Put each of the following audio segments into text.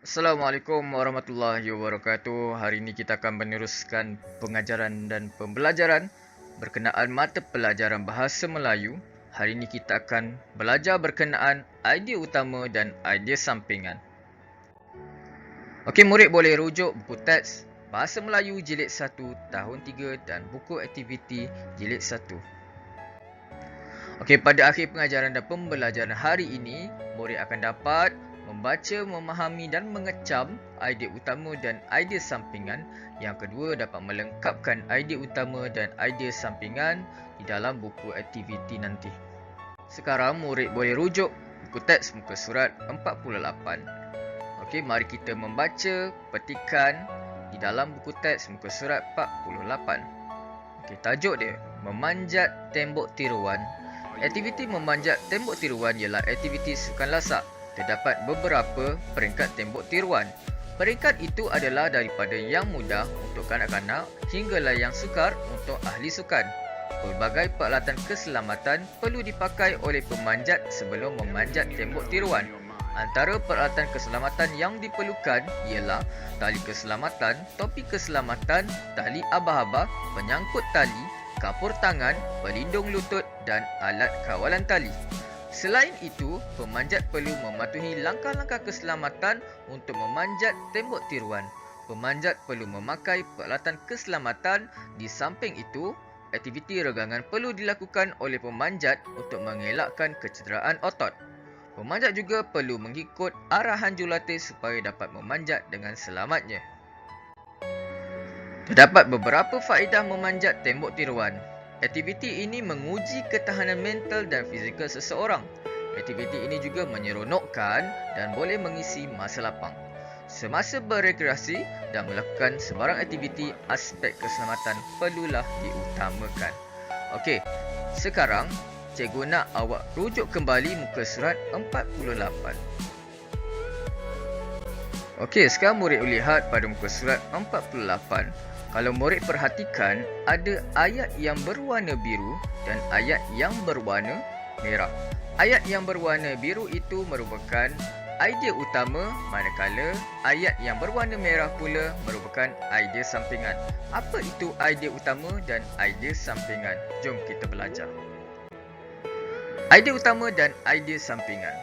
Assalamualaikum warahmatullahi wabarakatuh. Hari ini kita akan meneruskan pengajaran dan pembelajaran berkenaan mata pelajaran Bahasa Melayu. Hari ini kita akan belajar berkenaan idea utama dan idea sampingan. Okey, murid boleh rujuk buku teks Bahasa Melayu Jilid 1 Tahun 3 dan buku aktiviti Jilid 1. Okey, pada akhir pengajaran dan pembelajaran hari ini, murid akan dapat membaca, memahami dan mengecam idea utama dan idea sampingan. Yang kedua, dapat melengkapkan idea utama dan idea sampingan di dalam buku aktiviti nanti. Sekarang murid boleh rujuk buku teks muka surat 48. Okey, mari kita membaca petikan di dalam buku teks muka surat 48. Okey, tajuk dia memanjat tembok tiruan. Aktiviti memanjat tembok tiruan ialah aktiviti sukan lasak. Terdapat beberapa peringkat tembok tiruan. Peringkat itu adalah daripada yang mudah untuk kanak-kanak hinggalah yang sukar untuk ahli sukan. Pelbagai peralatan keselamatan perlu dipakai oleh pemanjat sebelum memanjat tembok tiruan. Antara peralatan keselamatan yang diperlukan ialah tali keselamatan, topi keselamatan, tali abah-abah, penyangkut tali, kapur tangan, pelindung lutut dan alat kawalan tali. Selain itu, pemanjat perlu mematuhi langkah-langkah keselamatan untuk memanjat tembok tiruan. Pemanjat perlu memakai peralatan keselamatan. Di samping itu, aktiviti regangan perlu dilakukan oleh pemanjat untuk mengelakkan kecederaan otot. Pemanjat juga perlu mengikut arahan jurulatih supaya dapat memanjat dengan selamatnya. Terdapat beberapa faedah memanjat tembok tiruan. Aktiviti ini menguji ketahanan mental dan fizikal seseorang. Aktiviti ini juga menyeronokkan dan boleh mengisi masa lapang. Semasa berekreasi dan melakukan sebarang aktiviti, aspek keselamatan perlulah diutamakan. Okey, sekarang cikgu nak awak rujuk kembali muka surat 48. Okey, sekarang murid lihat pada muka surat 48. Kalau murid perhatikan, ada ayat yang berwarna biru dan ayat yang berwarna merah. Ayat yang berwarna biru itu merupakan idea utama, manakala ayat yang berwarna merah pula merupakan idea sampingan. Apa itu idea utama dan idea sampingan? Jom kita belajar. Idea utama dan idea sampingan.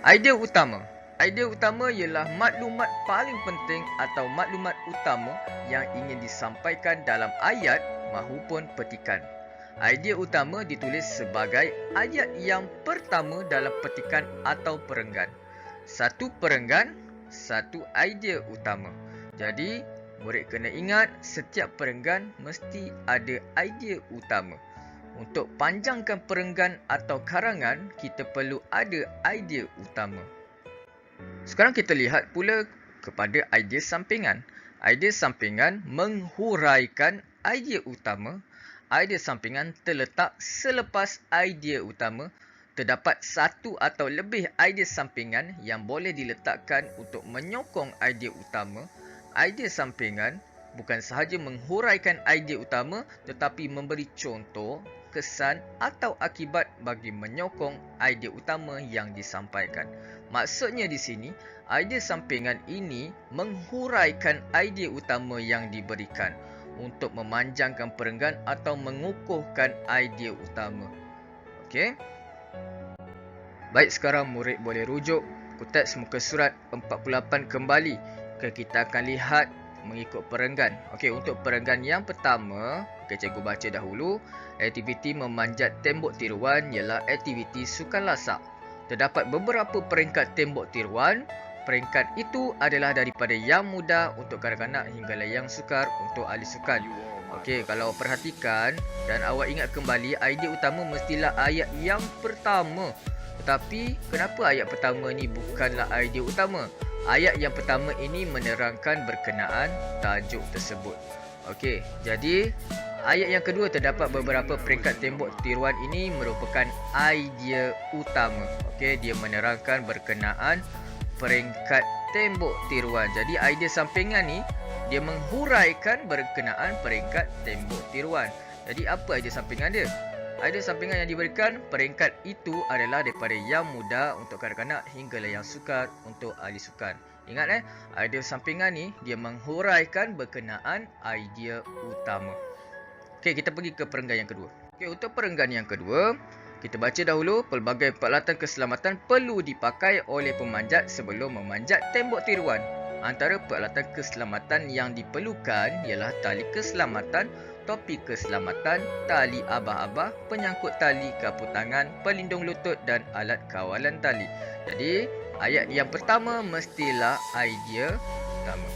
Idea utama. Idea utama ialah maklumat paling penting atau maklumat utama yang ingin disampaikan dalam ayat mahupun petikan. Idea utama ditulis sebagai ayat yang pertama dalam petikan atau perenggan. Satu perenggan, satu idea utama. Jadi, murid kena ingat setiap perenggan mesti ada idea utama. Untuk panjangkan perenggan atau karangan, kita perlu ada idea utama. Sekarang kita lihat pula kepada idea sampingan. Idea sampingan menghuraikan idea utama. Idea sampingan terletak selepas idea utama. Terdapat satu atau lebih idea sampingan yang boleh diletakkan untuk menyokong idea utama. Idea sampingan bukan sahaja menghuraikan idea utama tetapi memberi contoh, kesan atau akibat bagi menyokong idea utama yang disampaikan. Maksudnya di sini, idea sampingan ini menghuraikan idea utama yang diberikan untuk memanjangkan perenggan atau mengukuhkan idea utama. Okey? Baik, sekarang murid boleh rujuk buku teks muka surat 48 kembali. Kita akan lihat mengikut perenggan. Okey, untuk perenggan yang pertama, cikgu baca dahulu. Aktiviti memanjat tembok tiruan ialah aktiviti sukan lasak. Terdapat beberapa peringkat tembok tiruan. Peringkat itu adalah daripada yang mudah untuk kanak-kanak hinggalah yang sukar untuk ahli sukan. Okey, kalau perhatikan dan awak ingat kembali, idea utama mestilah ayat yang pertama. Tetapi kenapa ayat pertama ni bukanlah idea utama? Ayat yang pertama ini menerangkan berkenaan tajuk tersebut. Okey, jadi ayat yang kedua terdapat beberapa peringkat tembok tiruan ini merupakan idea utama. Okey, dia menerangkan berkenaan peringkat tembok tiruan. Jadi idea sampingan ni dia menghuraikan berkenaan peringkat tembok tiruan. Jadi apa idea sampingan dia? Idea sampingan yang diberikan peringkat itu adalah daripada yang mudah untuk kanak-kanak hinggalah yang sukar untuk ahli sukan. Ingat idea sampingan ni dia menghuraikan berkenaan idea utama. Okey, kita pergi ke perenggan yang kedua. Okey, untuk perenggan yang kedua, kita baca dahulu pelbagai peralatan keselamatan perlu dipakai oleh pemanjat sebelum memanjat tembok tiruan. Antara peralatan keselamatan yang diperlukan ialah tali keselamatan, topi keselamatan, tali abah-abah, penyangkut tali, kapu tangan, pelindung lutut dan alat kawalan tali. Jadi, ayat yang pertama mestilah idea utama.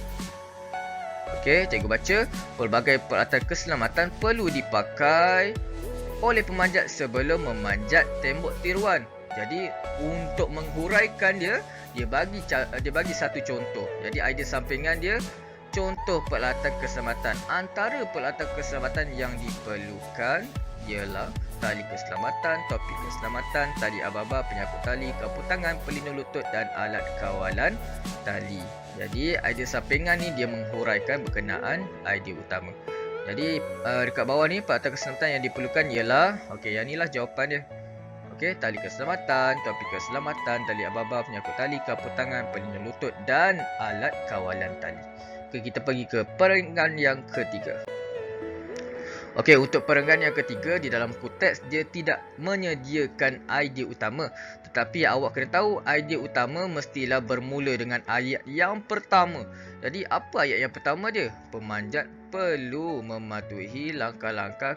Okey, cikgu baca. Pelbagai peralatan keselamatan perlu dipakai oleh pemanjat sebelum memanjat tembok tiruan. Jadi, untuk menghuraikan dia bagi satu contoh. Jadi, idea sampingan dia contoh peralatan keselamatan. Antara peralatan keselamatan yang diperlukan ialah tali keselamatan, topi keselamatan, tali ababa, penyangkut tali, kapu tangan, pelindung lutut dan alat kawalan tali. Jadi idea sampingan ni dia menghuraikan berkenaan idea utama. Jadi dekat bawah ni peralatan keselamatan yang diperlukan ialah, okey, yang inilah jawapan dia. Okey, tali keselamatan, topi keselamatan, tali ababa, penyangkut tali, kapu tangan, pelindung lutut dan alat kawalan tali. Kita pergi ke perenggan yang ketiga. Okey, untuk perenggan yang ketiga, di dalam buku teks dia tidak menyediakan idea utama. Tetapi awak kena tahu idea utama mestilah bermula dengan ayat yang pertama. Jadi apa ayat yang pertama dia? Pemanjat perlu mematuhi langkah-langkah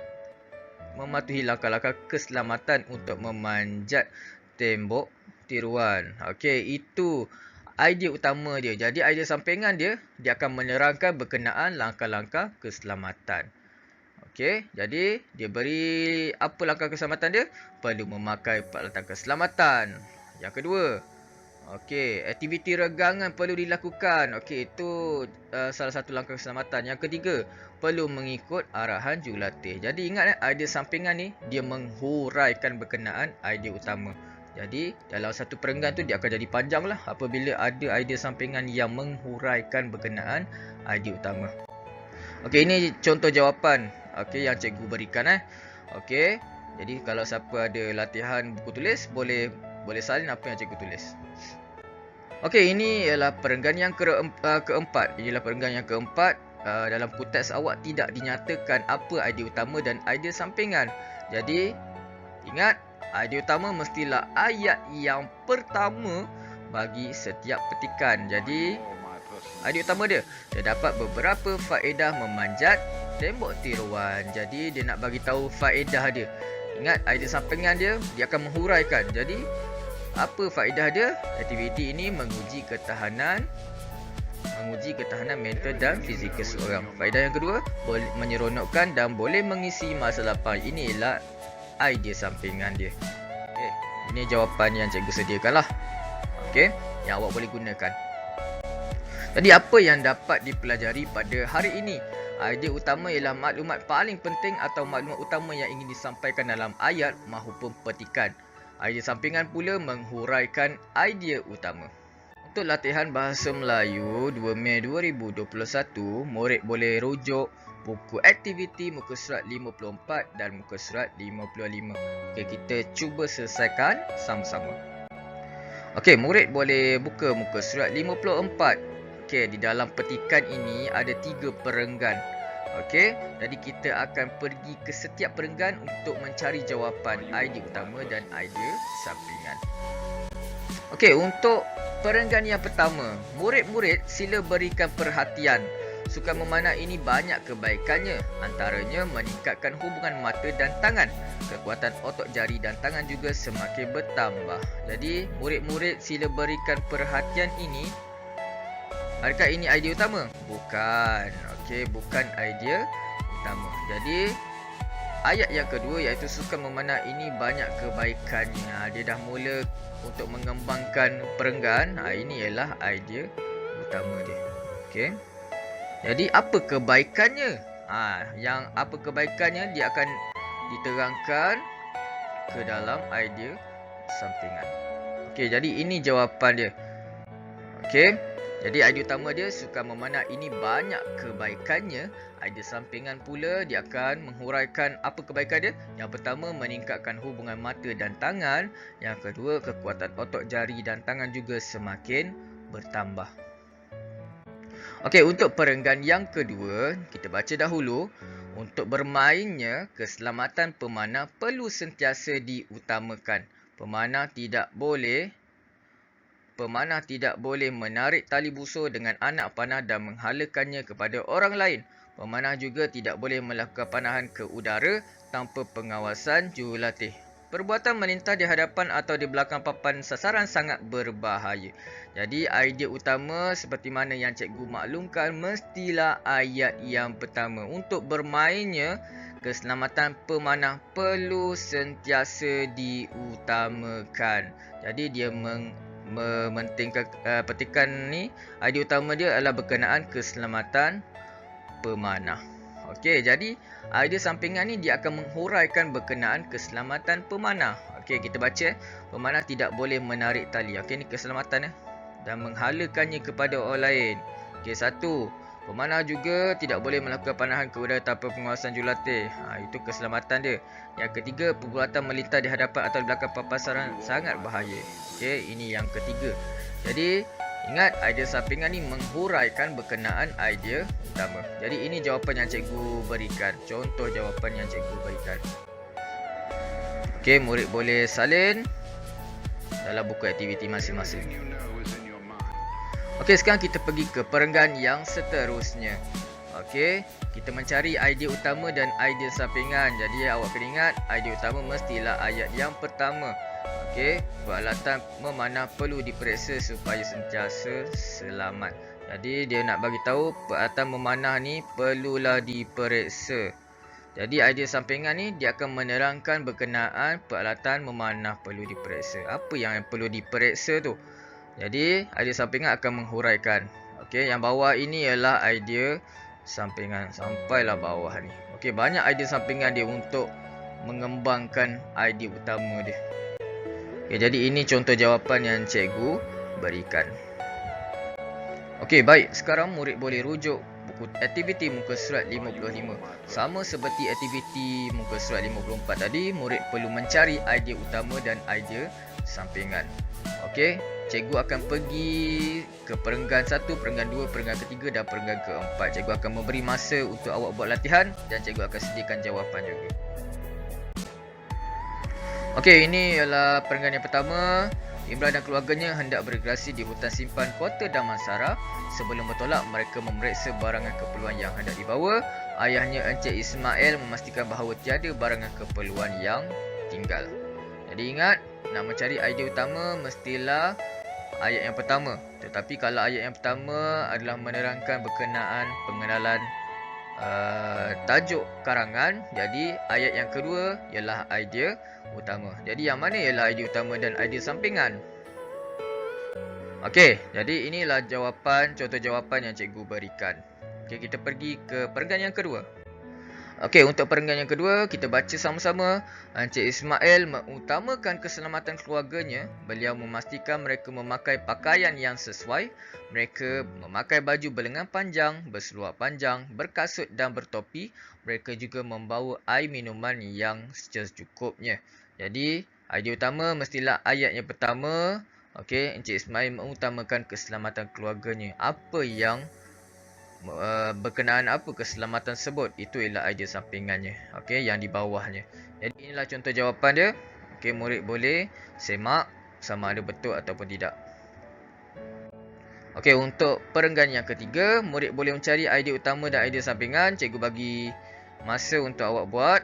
keselamatan untuk memanjat tembok tiruan. Okey, itu idea utama dia. Jadi idea sampingan dia akan menerangkan berkenaan langkah-langkah keselamatan. Okey, jadi dia beri apa langkah keselamatan dia? Perlu memakai peralatan keselamatan. Yang kedua, okey, aktiviti regangan perlu dilakukan. Okey, itu salah satu langkah keselamatan. Yang ketiga, perlu mengikut arahan jurulatih. Jadi ingat idea sampingan ni dia menghuraikan berkenaan idea utama. Jadi dalam satu perenggan tu dia akan jadi panjang lah apabila ada idea sampingan yang menghuraikan berkenaan idea utama. Okey, ini contoh jawapan yang cikgu berikan Okey, jadi kalau siapa ada latihan buku tulis boleh salin apa yang cikgu tulis. Okey, ini ialah perenggan yang keempat. Inilah perenggan yang keempat. Dalam buku teks awak tidak dinyatakan apa idea utama dan idea sampingan. Jadi ingat, idea utama mestilah ayat yang pertama bagi setiap petikan. Jadi idea utama dia dapat beberapa faedah memanjat tembok tiruan. Jadi dia nak bagi tahu faedah dia. Ingat, idea sampingan dia akan menghuraikan. Jadi apa faedah dia? Aktiviti ini menguji ketahanan mental dan fizikal seorang. Faedah yang kedua, boleh menyeronokkan dan boleh mengisi masa lapang. Inilah idea sampingan dia. Okey, ini jawapan yang cikgu sediakan lah. Okey, yang awak boleh gunakan. Jadi apa yang dapat dipelajari pada hari ini? Idea utama ialah maklumat paling penting atau maklumat utama yang ingin disampaikan dalam ayat maupun petikan. Idea sampingan pula menghuraikan idea utama. Untuk latihan Bahasa Melayu 2 Mei 2021, murid boleh rujuk buku aktiviti muka surat 54 dan muka surat 55. Okey, kita cuba selesaikan sama-sama. Okey, murid boleh buka muka surat 54. Okey, di dalam petikan ini ada 3 perenggan. Okey, jadi kita akan pergi ke setiap perenggan untuk mencari jawapan idea utama dan idea sampingan. Okey, untuk perenggan yang pertama, murid-murid sila berikan perhatian. Sukan memanah ini banyak kebaikannya, antaranya meningkatkan hubungan mata dan tangan. Kekuatan otot jari dan tangan juga semakin bertambah. Jadi, murid-murid sila berikan perhatian ini. Adakah ini idea utama? Bukan. Okey, bukan idea utama. Jadi, ayat yang kedua iaitu sukan memanah ini banyak kebaikannya. Dia dah mula untuk mengembangkan perenggan. Ini ialah idea utama dia. Okey. Jadi apa kebaikannya? Yang apa kebaikannya dia akan diterangkan ke dalam idea sampingan. Okey, jadi ini jawapan dia. Okey. Jadi idea utama dia suka memanah ini banyak kebaikannya. Idea sampingan pula dia akan menghuraikan apa kebaikan dia. Yang pertama, meningkatkan hubungan mata dan tangan. Yang kedua, kekuatan otot jari dan tangan juga semakin bertambah. Okey, untuk perenggan yang kedua, kita baca dahulu. Untuk bermainnya, keselamatan pemanah perlu sentiasa diutamakan. Pemanah tidak boleh menarik tali busur dengan anak panah dan menghalakannya kepada orang lain. Pemanah juga tidak boleh melakukan panahan ke udara tanpa pengawasan jurulatih. Perbuatan melintah di hadapan atau di belakang papan sasaran sangat berbahaya. Jadi idea utama seperti mana yang cikgu maklumkan, mestilah ayat yang pertama. Untuk bermainnya, keselamatan pemanah perlu sentiasa diutamakan. Jadi dia petikan ni, idea utama dia adalah berkenaan keselamatan pemanah. Okey, jadi idea sampingan ni dia akan menghuraikan berkenaan keselamatan pemanah. Okey, kita baca. Pemanah tidak boleh menarik tali. Okey, ni keselamatan dan menghalakannya kepada orang lain. Okey, satu. Pemanah juga tidak boleh melakukan panahan ke udara tanpa pengawasan jurulatih. Itu keselamatan dia. Yang ketiga, perbuatan melintah di hadapan atau di belakang papan sasaran sangat bahaya. Okey, ini yang ketiga. Jadi ingat, idea sampingan ni menghuraikan berkenaan idea utama. Jadi ini jawapan yang cikgu berikan. Contoh jawapan yang cikgu berikan. Okey, murid boleh salin dalam buku aktiviti masing-masing. Okey, sekarang kita pergi ke perenggan yang seterusnya. Okey, kita mencari idea utama dan idea sampingan. Jadi awak kena ingat, idea utama mestilah ayat yang pertama. Okey, peralatan memanah perlu diperiksa supaya sentiasa selamat. Jadi dia nak bagi tahu peralatan memanah ni perlulah diperiksa. Jadi idea sampingan ni dia akan menerangkan berkenaan peralatan memanah perlu diperiksa. Apa yang perlu diperiksa tu? Jadi idea sampingan akan menghuraikan. Okey, yang bawah ini ialah idea sampingan sampailah bawah ni. Okey, banyak idea sampingan dia untuk mengembangkan idea utama dia. Okay, jadi ini contoh jawapan yang cikgu berikan. Okey, baik. Sekarang murid boleh rujuk buku aktiviti muka surat 55. Sama seperti aktiviti muka surat 54 tadi, murid perlu mencari idea utama dan idea sampingan. Okey, cikgu akan pergi ke perenggan 1, perenggan 2, perenggan ketiga dan perenggan keempat. Cikgu akan memberi masa untuk awak buat latihan dan cikgu akan sediakan jawapan juga. Okey, ini ialah perenggan yang pertama. Imran dan keluarganya hendak berrekreasi di hutan simpan Kota Damansara. Sebelum bertolak, mereka memeriksa barangan keperluan yang hendak dibawa. Ayahnya Encik Ismail memastikan bahawa tiada barangan keperluan yang tinggal. Jadi ingat, nak mencari idea utama mestilah ayat yang pertama. Tetapi kalau ayat yang pertama adalah menerangkan berkenaan pengenalan tajuk karangan, jadi ayat yang kedua ialah idea utama. Jadi yang mana ialah idea utama dan idea sampingan? Okey, jadi inilah jawapan, contoh jawapan yang cikgu berikan. Okey, kita pergi ke perenggan yang kedua. Okey, untuk perenggan yang kedua, kita baca sama-sama. Encik Ismail mengutamakan keselamatan keluarganya. Beliau memastikan mereka memakai pakaian yang sesuai. Mereka memakai baju berlengan panjang, berseluar panjang, berkasut dan bertopi. Mereka juga membawa air minuman yang secukupnya. Jadi, idea utama mestilah ayat yang pertama. Okey, Encik Ismail mengutamakan keselamatan keluarganya. Apa yang berkenaan apa keselamatan tersebut, itu ialah idea sampingannya. Okey, yang di bawahnya. Jadi inilah contoh jawapan dia. Okey, murid boleh semak sama ada betul ataupun tidak. Okey, untuk perenggan yang ketiga, murid boleh mencari idea utama dan idea sampingan. Cikgu bagi masa untuk awak buat.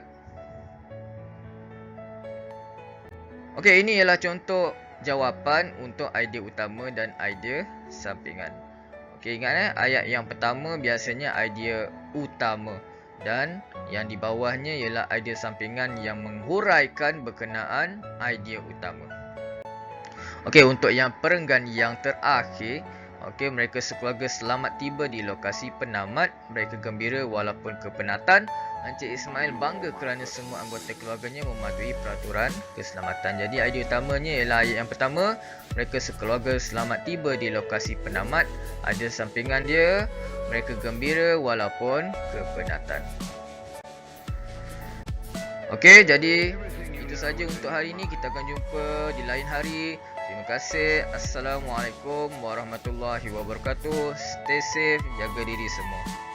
Okey, ini ialah contoh jawapan untuk idea utama dan idea sampingan. Okey, ingat ayat yang pertama biasanya idea utama dan yang di bawahnya ialah idea sampingan yang menghuraikan berkenaan idea utama. Okey, untuk yang perenggan yang terakhir, Okey, mereka sekeluarga selamat tiba di lokasi penamat. Mereka gembira walaupun kepenatan. Encik Ismail bangga kerana semua anggota keluarganya mematuhi peraturan keselamatan. Jadi idea utamanya ialah ayat yang pertama, mereka sekeluarga selamat tiba di lokasi penamat. Ada sampingan dia, mereka gembira walaupun kepenatan. Okey, jadi itu saja untuk hari ini. Kita akan jumpa di lain hari. Terima kasih. Assalamualaikum warahmatullahi wabarakatuh. Stay safe, jaga diri semua.